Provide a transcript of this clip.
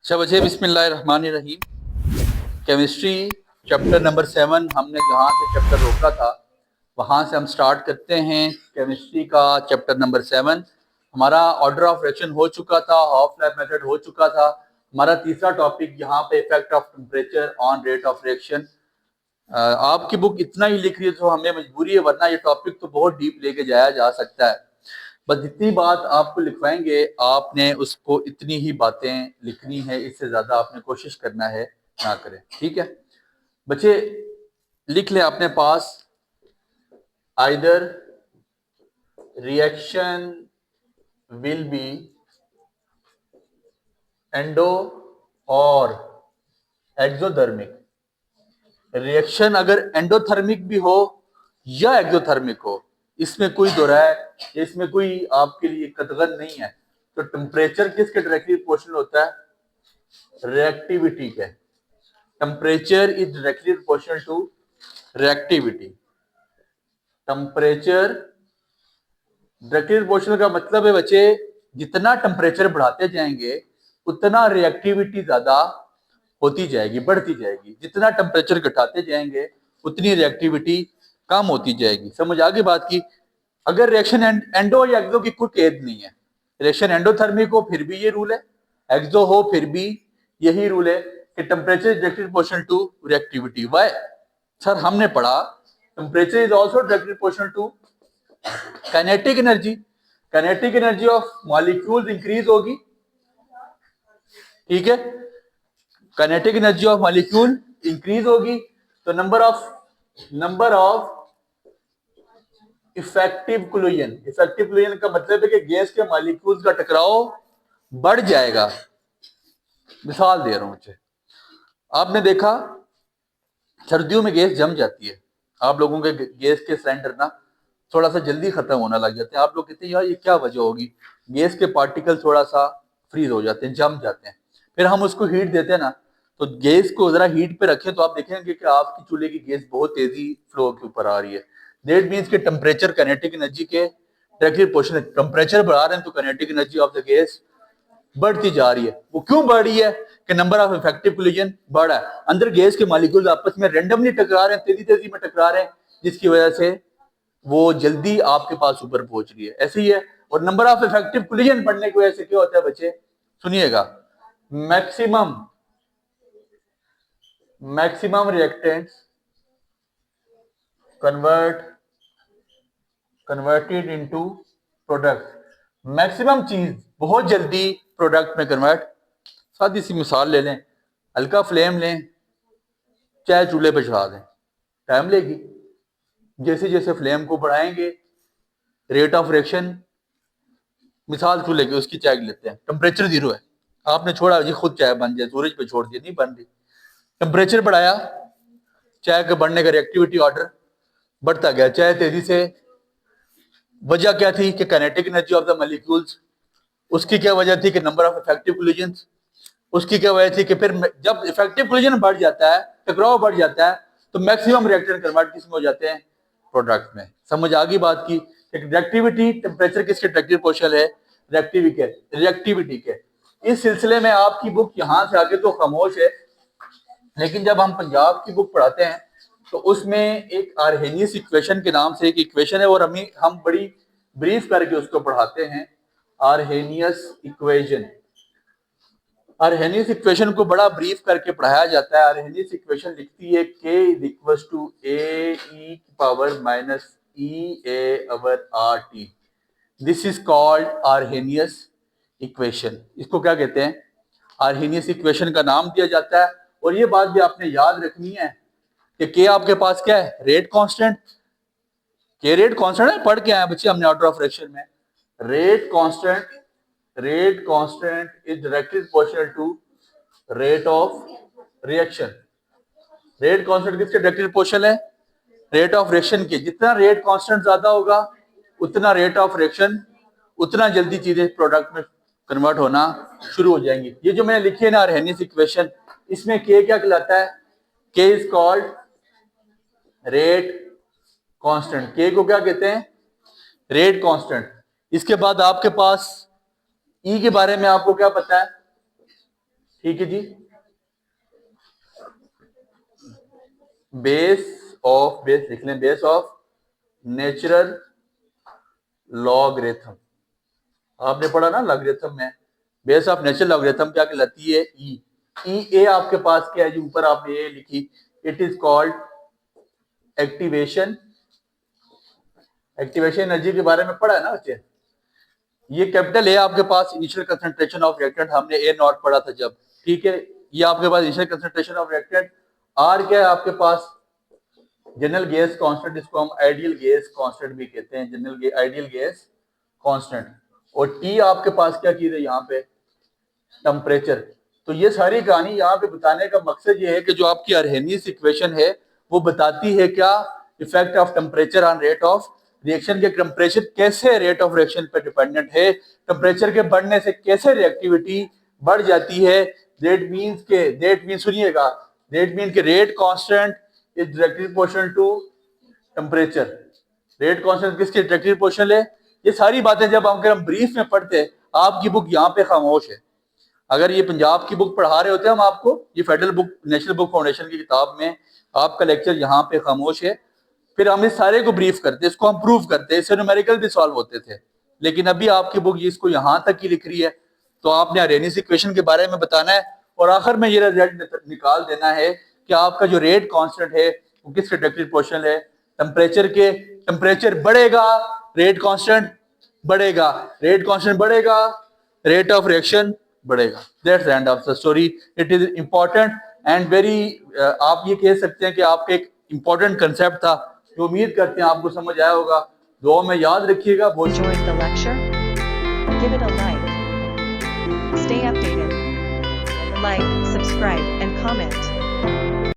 अच्छा बच्चे, बिस्मिल्लाहिर्रहमानिर्रहीम। केमिस्ट्री चैप्टर नंबर 7 हमने जहाँ से चैप्टर रोका था वहाँ से हम स्टार्ट करते हैं। केमिस्ट्री का चैप्टर नंबर 7 हमारा ऑर्डर ऑफ रिएक्शन हो चुका था, हाफ लाइफ मेथड हो चुका था। हमारा तीसरा टॉपिक यहाँ पे effect of temperature on rate of reaction. आपकी बुक इतना ही लिख रही है तो हमें मजबूरी है, वरना ये टॉपिक तो बहुत डीप लेके जाया जा सकता है। बस जितनी बात आपको लिखवाएंगे आपने उसको इतनी ही बातें लिखनी है, इससे ज्यादा आपने कोशिश करना है ना करें। ठीक है बच्चे, लिख ले अपने पास either reaction will be endo और एक्सोथर्मिक। रिएक्शन अगर एंडोथर्मिक भी हो या एक्सोथर्मिक हो, इसमें कोई दो राय, इसमें कोई आपके लिए कतगन नहीं है। तो टेम्परेचर किसके डायरेक्टली प्रोपोर्शनल होता है? रिएक्टिविटी के। Temperature is directly proportional to reactivity. Temperature directly proportional का मतलब है बच्चे, जितना टेम्परेचर बढ़ाते जाएंगे उतना रिएक्टिविटी ज्यादा होती जाएगी, बढ़ती जाएगी। जितना टेम्परेचर घटाते जाएंगे उतनी रिएक्टिविटी कम होती जाएगी। समझ आ गई बात की? अगर रिएक्शन एंडो या एक्सो की कोई कैद नहीं है, रिएक्शन एंडोथर्मिक हो फिर भी ये रूल है, एक्सो हो फिर भी यही रूल है कि temperature is directly proportional to reactivity. Why sir? हमने पढ़ा temperature is also directly proportional to kinetic energy. Kinetic energy of molecules increase होगी, ठीक है। Kinetic energy of molecule increase होगी तो number of effective collision. Effective collision का मतलब है कि गैस के मॉलिक्यूल्स का टकराव बढ़ जाएगा। मिसाल दे रहा हूं मुझे, आपने देखा सर्दियों में गैस जम जाती है। आप लोगों के गैस के सिलेंडर ना थोड़ा सा जल्दी खत्म होना लग जाते हैं। आप लोग कहते हैं यार ये क्या वजह होगी? गैस के पार्टिकल थोड़ा सा फ्रीज हो जाते हैं, जम जाते हैं। फिर हम उसको हीट देते हैं ना, तो गैस को जरा हीट पे रखें तो आप देखेंगे कि आपकी चूल्हे की गैस बहुत तेजी फ्लो के ऊपर आ रही है। दैट मीन्स कि टेम्परेचर काइनेटिक एनर्जी के डायरेक्टली प्रोपोर्शनल। टेम्परेचर बढ़ा रहे हैं तो kinetic energy of the gas बढ़ती जा रही है। वो क्यों बढ़ रही है? कि नंबर ऑफ इफेक्टिव कोलिजन बढ़ा है। अंदर गैस के मॉलिक्यूल्स आपस में रैंडमली टकरा रहे हैं, तेजी तेजी में टकरा रहे हैं, जिसकी वजह से वो जल्दी आपके पास ऊपर पहुंच रही है। ऐसे ही है। और नंबर ऑफ इफेक्टिव कोलिजन बढ़ने की वजह से क्या होता है बच्चे? सुनिएगा, maximum reactants converted into product. Maximum चीज बहुत जल्दी प्रोडक्ट में कन्वर्ट। सादी सी मिसाल ले लें, हल्का फ्लेम लें, चाय चूल्हे पे चढ़ा दें, टाइम लेगी। जैसे जैसे फ्लेम को बढ़ाएंगे रेट ऑफ रिएक्शन, मिसाल चूल्हे की उसकी चाय लेते हैं, टेम्परेचर 0 है, आपने छोड़ा जी खुद चाय बन जाए, सूरज पे छोड़ दिया, नहीं बन रही। टेम्परेचर बढ़ाया, चाय के बढ़ने का रिएक्टिविटी ऑर्डर बढ़ता गया, चाय तेजी से। वजह क्या थी? कि kinetic energy of the molecules. उसकी क्या वजह थी? कि नंबर ऑफ इफेक्टिव कोलिजन्स। उसकी क्या वजह थी? कि फिर जब इफेक्टिव कोलिजन बढ़ जाता है, टकराव बढ़ जाता है, तो मैक्सिमम रिएक्टेंट कन्वर्ट किस में हो जाते हैं? प्रोडक्ट में। समझ आ गई बात की? रिएक्टिविटी टेम्परेचर किसके डायरेक्टली प्रोपोर्शनल है? रिएक्टिविटी के। इस सिलसिले में आपकी बुक यहां से आगे तो खामोश है, लेकिन जब हम पंजाब की बुक पढ़ाते हैं तो उसमें एक आर्हेनियस इक्वेशन के नाम से एक इक्वेशन है, और हम बड़ी ब्रीफ करके उसको पढ़ाते हैं। Arrhenius equation. आर्हेनियस इक्वेशन को बड़ा ब्रीफ करके पढ़ाया जाता है। आर्हेनियस इक्वेशन लिखती है K इज इक्वल टू ए ई की power minus E A over R T. This is called Arrhenius equation. इसको क्या कहते हैं? आर्हेनियस इक्वेशन का नाम दिया जाता है। और ये बात भी आपने याद रखनी है कि K आपके पास क्या है? Rate constant. K rate constant है, पढ़ के आए बच्चे हमने ऑर्डर ऑफ रिएक्शन में। Rate constant is directly proportional to rate of reaction. Rate constant किसके डायरेक्टली प्रोपोर्शनल है? रेट ऑफ रिएक्शन के। जितना रेट कांस्टेंट ज्यादा होगा उतना रेट ऑफ रिएक्शन, उतना जल्दी चीजें प्रोडक्ट में कन्वर्ट होना शुरू हो जाएंगी। ये जो मैंने लिखी है ना आर्हेनियस इक्वेशन, इसमें K क्या कहलाता है? K is called rate constant. K को क्या कहते हैं? Rate constant. इसके बाद आपके पास E के बारे में आपको क्या पता है? ठीक है जी। बेस लिख लें, बेस ऑफ नेचुरल लॉगरिथम। आपने पढ़ा ना लॉगरिथम में, बेस ऑफ नेचुरल लॉगरिथम क्या कहलाती है? ई ए आपके पास क्या है जी? ऊपर आपने ए लिखी, it is called activation. Activation energy के बारे में पढ़ा है ना बच्चे? ये कैपिटल ए आपके पास इनिशियल कंसंट्रेशन ऑफ रिएक्टेंट, हमने ए नॉट पढ़ा था जब, ठीक है। ये आपके पास initial concentration of reactant. R क्या है आपके पास? जनरल गैस कांस्टेंट, इसको हम आइडियल गैस कांस्टेंट भी कहते हैं, जनरल आइडियल गैस कांस्टेंट। और टी आपके पास क्या चीज है यहाँ पे? टेम्परेचर। तो ये सारी कहानी यहाँ पे बताने का मकसद ये है कि जो आपकी अर्हेनियस इक्वेशन है वो बताती है क्या? Effect of temperature on rate of reaction के टेम्परेचर कैसे रेट ऑफ रिएक्शन पे डिपेंडेंट है, टेम्परेचर के बढ़ने से कैसे रिएक्टिविटी बढ़ जाती है। दैट मींस सुनिएगा, दैट मींस के rate constant is directly proportional to temperature. Rate constant किसके डायरेक्टली प्रोपोर्शनल है? ये सारी बातें जब हम ब्रीफ में पढ़ते हैं, आपकी बुक यहाँ पे खामोश है। अगर ये पंजाब की बुक पढ़ा रहे होते हैं हम आपको, ये federal book, national book foundation की किताब में आपका लेक्चर यहाँ पे खामोश है। फिर हम इस सारे को ब्रीफ करते, इसको हम प्रूव करते, इससे न्यूमेरिकल भी सॉल्व होते थे। लेकिन अभी आपकी बुक इसको यहाँ तक ही लिख रही है, तो आपने अरेनियस इक्वेशन के बारे में बताना है और आखिर में ये रिजल्ट निकाल देना है कि आपका जो रेट कांस्टेंट है वो किसके डायरेक्टली प्रोपोर्शनल है? टेम्परेचर के। टेम्परेचर बढ़ेगा, रेट कांस्टेंट बढ़ेगा, रेट कांस्टेंट बढ़ेगा, रेट ऑफ रिएक्शन बढ़ेगा। That's the end of the story. It is important and very, आप ये कह सकते हैं कि आपका एक इंपॉर्टेंट कंसेप्ट था, जो उम्मीद करते हैं आपको समझ आया होगा। दुआ में याद रखिएगा। Enjoyed the lecture? Give it a like. Stay updated. Like, subscribe, and comment.